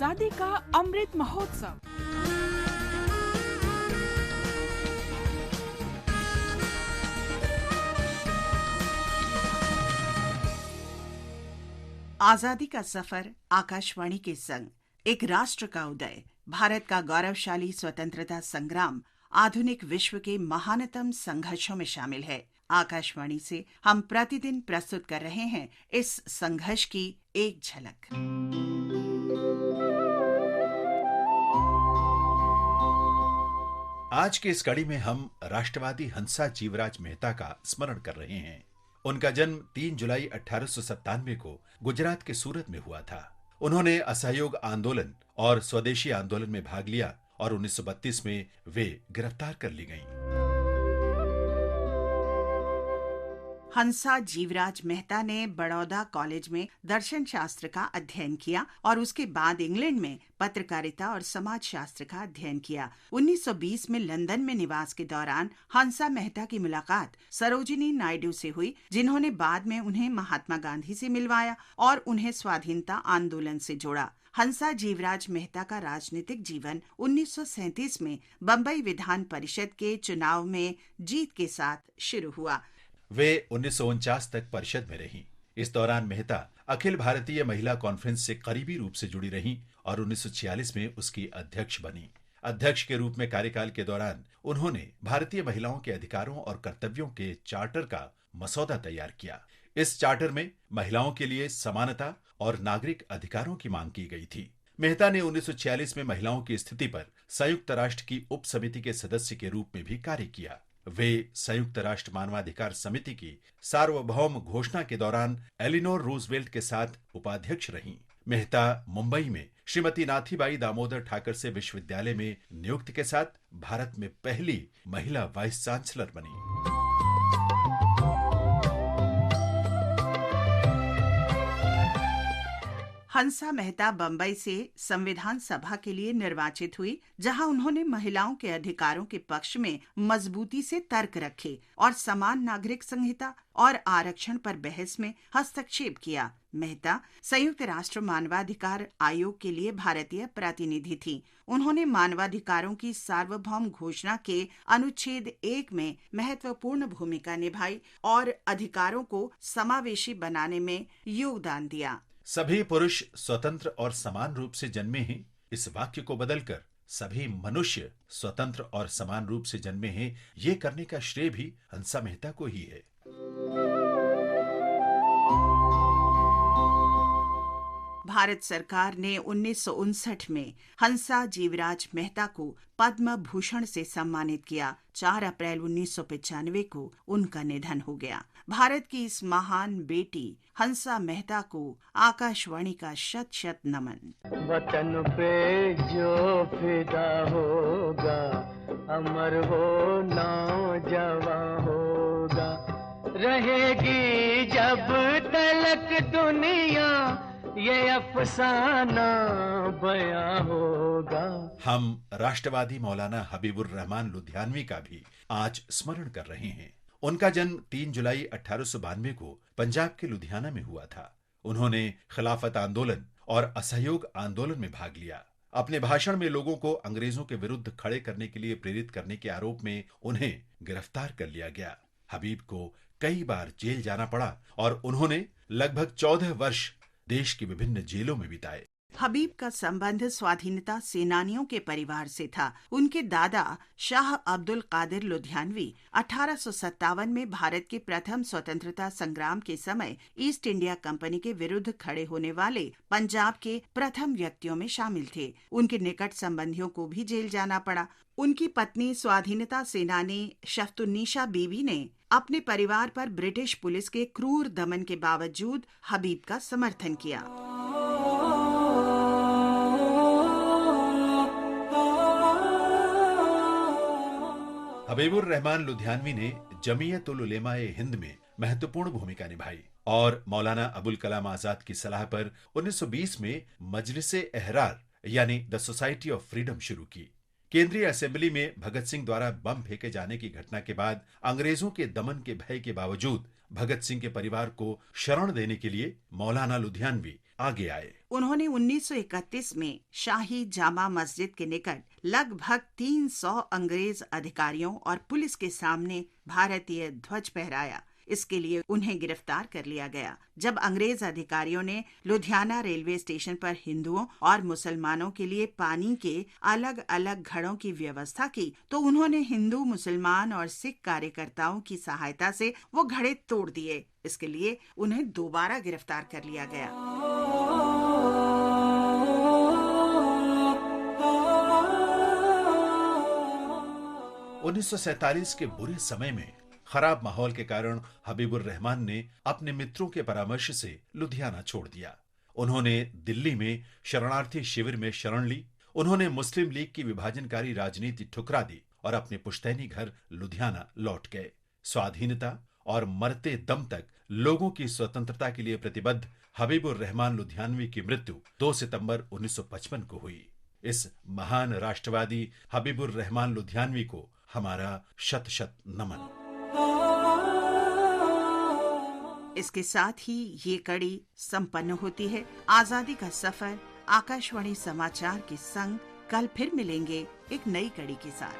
आजादी का अमृत महोत्सव। आजादी का सफर आकाशवाणी के संग, एक राष्ट्र का उदय, भारत का गौरवशाली स्वतंत्रता संग्राम आधुनिक विश्व के महानतम संघर्षों में शामिल है। आकाशवाणी से हम प्रतिदिन प्रस्तुत कर रहे हैं इस संघर्ष की एक झलक। आज के इस कड़ी में हम राष्ट्रवादी हंसा जीवराज मेहता का स्मरण कर रहे हैं। उनका जन्म 3 जुलाई 1897 को गुजरात के सूरत में हुआ था। उन्होंने असहयोग आंदोलन और स्वदेशी आंदोलन में भाग लिया और 1932 में वे गिरफ्तार कर ली गईं। हंसा जीवराज मेहता ने बड़ौदा कॉलेज में दर्शन शास्त्र का अध्ययन किया और उसके बाद इंग्लैंड में पत्रकारिता और समाज शास्त्र का अध्ययन किया। 1920 में लंदन में निवास के दौरान हंसा मेहता की मुलाकात सरोजिनी नायडू से हुई, जिन्होंने बाद में उन्हें महात्मा गांधी से मिलवाया और उन्हें स्वाधीनता आंदोलन से जोड़ा। हंसा जीवराज मेहता का राजनीतिक जीवन 1937 में बम्बई विधान परिषद के चुनाव में जीत के साथ शुरू हुआ। वे 1949 तक परिषद में रहीं। इस दौरान मेहता अखिल भारतीय महिला कॉन्फ्रेंस से करीबी रूप से जुड़ी रहीं और 1946 में उसकी अध्यक्ष बनी। अध्यक्ष के रूप में कार्यकाल के दौरान उन्होंने भारतीय महिलाओं के अधिकारों और कर्तव्यों के चार्टर का मसौदा तैयार किया। इस चार्टर में महिलाओं के लिए समानता और नागरिक अधिकारों की मांग की गई थी। मेहता ने 1946 में महिलाओं की स्थिति पर संयुक्त राष्ट्र की उप समिति के सदस्य के रूप में भी कार्य किया। वे संयुक्त राष्ट्र मानवाधिकार समिति की सार्वभौम घोषणा के दौरान एलिनोर रूजवेल्ट के साथ उपाध्यक्ष रहीं। मेहता मुंबई में श्रीमती नाथीबाई दामोदर ठाकर से विश्वविद्यालय में नियुक्ति के साथ भारत में पहली महिला वाइस चांसलर बनी। हंसा मेहता बम्बई से संविधान सभा के लिए निर्वाचित हुई, जहां उन्होंने महिलाओं के अधिकारों के पक्ष में मजबूती से तर्क रखे और समान नागरिक संहिता और आरक्षण पर बहस में हस्तक्षेप किया। मेहता संयुक्त राष्ट्र मानवाधिकार आयोग के लिए भारतीय प्रतिनिधि थी। उन्होंने मानवाधिकारों की सार्वभौम घोषणा के अनुच्छेद 1 में महत्वपूर्ण भूमिका निभाई और अधिकारों को समावेशी बनाने में योगदान दिया। सभी पुरुष स्वतंत्र और समान रूप से जन्मे हैं, इस वाक्य को बदलकर सभी मनुष्य स्वतंत्र और समान रूप से जन्मे हैं, ये करने का श्रेय भी हंसा मेहता को ही है। भारत सरकार ने 1959 में हंसा जीवराज मेहता को पद्म भूषण से सम्मानित किया। 4 अप्रैल 1995 को उनका निधन हो गया। भारत की इस महान बेटी हंसा मेहता को आकाशवाणी का शत शत नमन। वतन पे जो फिदा होगा, अमर हो नौजवान होगा, रहेगी जब तलक दुनिया, ये अफसाना बयां होगा। हम राष्ट्रवादी मौलाना हबीबुर रहमान लुधियानवी का भी आज स्मरण कर रहे हैं। उनका जन्म 3 जुलाई 1892 को पंजाब के लुधियाना में हुआ था। उन्होंने खिलाफत आंदोलन और असहयोग आंदोलन में भाग लिया। अपने भाषण में लोगों को अंग्रेजों के विरुद्ध खड़े करने के लिए प्रेरित करने के आरोप में उन्हें गिरफ्तार कर लिया गया। हबीब को कई बार जेल जाना पड़ा और उन्होंने लगभग 14 वर्ष देश की विभिन्न जेलों में बिताए। हबीब का संबंध स्वाधीनता सेनानियों के परिवार से था। उनके दादा शाह अब्दुल कादिर लुधियानवी 1857 में भारत के प्रथम स्वतंत्रता संग्राम के समय ईस्ट इंडिया कंपनी के विरुद्ध खड़े होने वाले पंजाब के प्रथम व्यक्तियों में शामिल थे। उनके निकट संबंधियों को भी जेल जाना पड़ा। उनकी पत्नी स्वाधीनता सेनानी शफ्तुन्निसा बीबी ने अपने परिवार पर ब्रिटिश पुलिस के क्रूर दमन के बावजूद हबीब का समर्थन किया। हबीबुर रहमान लुधियानवी ने जमीयत उल उलेमा ए हिंद में महत्वपूर्ण भूमिका निभाई और मौलाना अबुल कलाम आजाद की सलाह पर 1920 में मजलिस एहरार यानी द सोसाइटी ऑफ फ्रीडम शुरू की। केंद्रीय असेंबली में भगत सिंह द्वारा बम फेंके जाने की घटना के बाद अंग्रेजों के दमन के भय के बावजूद भगत सिंह के परिवार को शरण देने के लिए मौलाना लुधियानवी आगे आए। उन्होंने 1931 में शाही जामा मस्जिद के निकट लगभग 300 अंग्रेज अधिकारियों और पुलिस के सामने भारतीय ध्वज फहराया। इसके लिए उन्हें गिरफ्तार कर लिया गया। जब अंग्रेज अधिकारियों ने लुधियाना रेलवे स्टेशन पर हिंदुओं और मुसलमानों के लिए पानी के अलग अलग घड़ों की व्यवस्था की, तो उन्होंने हिंदू, मुसलमान और सिख कार्यकर्ताओं की सहायता से वो घड़े तोड़ दिए। इसके लिए उन्हें दोबारा गिरफ्तार कर लिया गया। 1947 के बुरे समय में खराब माहौल के कारण हबीबुर रहमान ने अपने मित्रों के परामर्श से लुधियाना छोड़ दिया। उन्होंने दिल्ली में शरणार्थी शिविर में शरण ली। उन्होंने मुस्लिम लीग की विभाजनकारी राजनीति ठुकरा दी और अपने पुश्तैनी घर लुधियाना लौट गए। स्वाधीनता और मरते दम तक लोगों की स्वतंत्रता के लिए प्रतिबद्ध हबीबुर रहमान लुधियानवी की मृत्यु 2 सितंबर 1955 को हुई। इस महान राष्ट्रवादी हबीबुर रहमान लुधियानवी को हमारा शत शत नमन। इसके साथ ही ये कड़ी संपन्न होती है। आजादी का सफर आकाशवाणी समाचार के संग कल फिर मिलेंगे एक नई कड़ी के साथ।